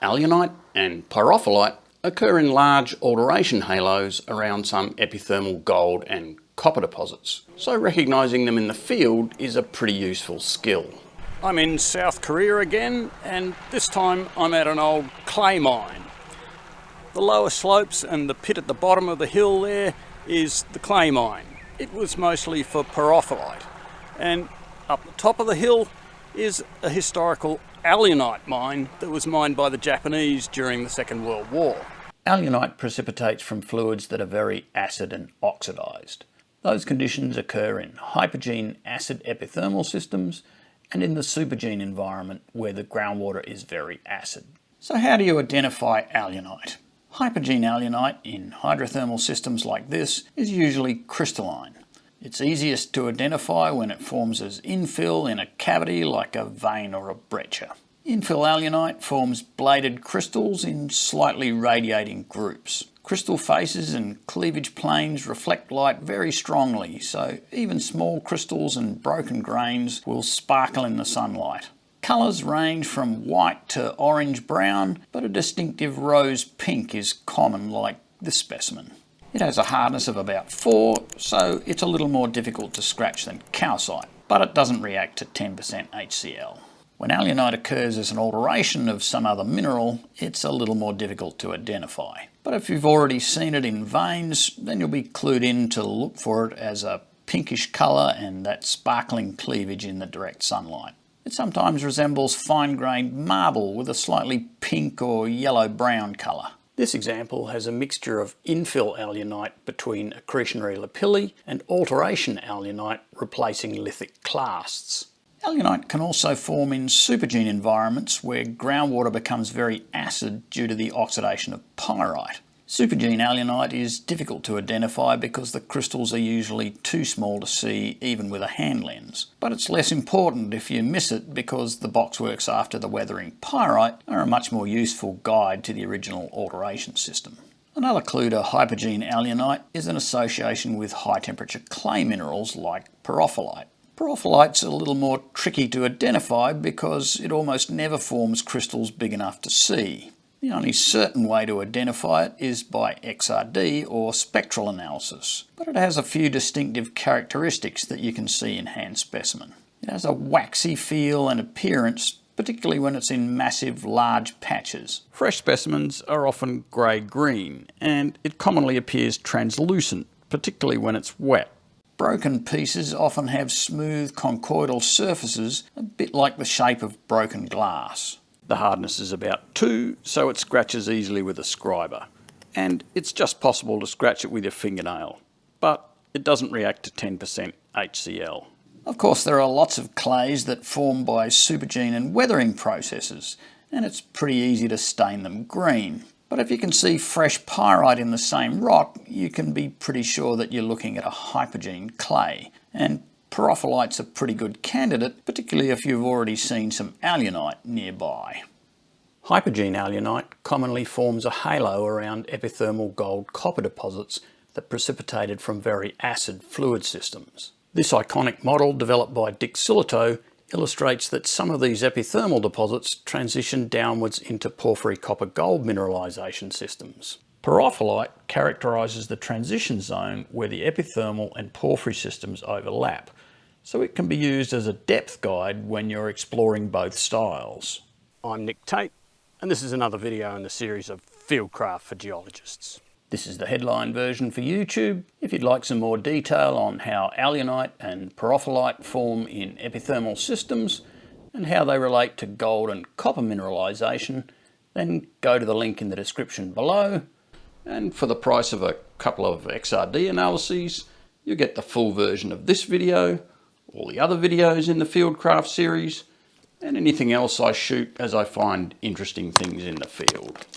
Alunite and pyrophylite occur in large alteration halos around some epithermal gold and copper deposits, so recognising them in the field is a pretty useful skill. I'm in South Korea again, and this time I'm at an old clay mine. The lower slopes and the pit at the bottom of the hill there is the clay mine. It was mostly for pyrophyllite, and up the top of the hill is a historical Alunite mine that was mined by the Japanese during the Second World War. Alunite precipitates from fluids that are very acid and oxidised. Those conditions occur in hypergene acid epithermal systems and in the supergene environment where the groundwater is very acid. So how do you identify alunite? Hypergene alunite in hydrothermal systems like this is usually crystalline. It's easiest to identify when it forms as infill in a cavity like a vein or a breccia. Infill alunite forms bladed crystals in slightly radiating groups. Crystal faces and cleavage planes reflect light very strongly, so even small crystals and broken grains will sparkle in the sunlight. Colours range from white to orange-brown, but a distinctive rose pink is common, like this specimen. It has a hardness of about 4, so it's a little more difficult to scratch than calcite, but it doesn't react to 10% HCl. When alunite occurs as an alteration of some other mineral, it's a little more difficult to identify. But if you've already seen it in veins, then you'll be clued in to look for it as a pinkish colour and that sparkling cleavage in the direct sunlight. It sometimes resembles fine-grained marble with a slightly pink or yellow-brown colour. This example has a mixture of infill alunite between accretionary lapilli and alteration alunite replacing lithic clasts. Alunite can also form in supergene environments where groundwater becomes very acid due to the oxidation of pyrite. Supergene alunite is difficult to identify because the crystals are usually too small to see even with a hand lens. But it's less important if you miss it because the boxworks after the weathering pyrite are a much more useful guide to the original alteration system. Another clue to hypergene alunite is an association with high temperature clay minerals like pyrophyllite. Pyrophyllite's a little more tricky to identify because it almost never forms crystals big enough to see. The only certain way to identify it is by XRD or spectral analysis, but it has a few distinctive characteristics that you can see in hand specimen. It has a waxy feel and appearance, particularly when it's in massive large patches. Fresh specimens are often grey-green, and it commonly appears translucent, particularly when it's wet. Broken pieces often have smooth conchoidal surfaces, a bit like the shape of broken glass. The hardness is about 2, so it scratches easily with a scriber. And it's just possible to scratch it with your fingernail, but it doesn't react to 10% HCl. Of course, there are lots of clays that form by supergene and weathering processes, and it's pretty easy to stain them green. But if you can see fresh pyrite in the same rock, you can be pretty sure that you're looking at a hypergene clay. And pyrophyllite's a pretty good candidate, particularly if you've already seen some alunite nearby. Hypergene alunite commonly forms a halo around epithermal gold-copper deposits that precipitated from very acid fluid systems. This iconic model, developed by Dick Silito, illustrates that some of these epithermal deposits transition downwards into porphyry copper-gold mineralization systems. Pyrophyllite characterises the transition zone where the epithermal and porphyry systems overlap, so it can be used as a depth guide when you're exploring both styles. I'm Nick Tate, and this is another video in the series of FieldCraft for Geologists. This is the headline version for YouTube. If you'd like some more detail on how alunite and pyrophyllite form in epithermal systems and how they relate to gold and copper mineralization, then go to the link in the description below. And for the price of a couple of XRD analyses, you get the full version of this video, all the other videos in the FieldCraft series, and anything else I shoot as I find interesting things in the field.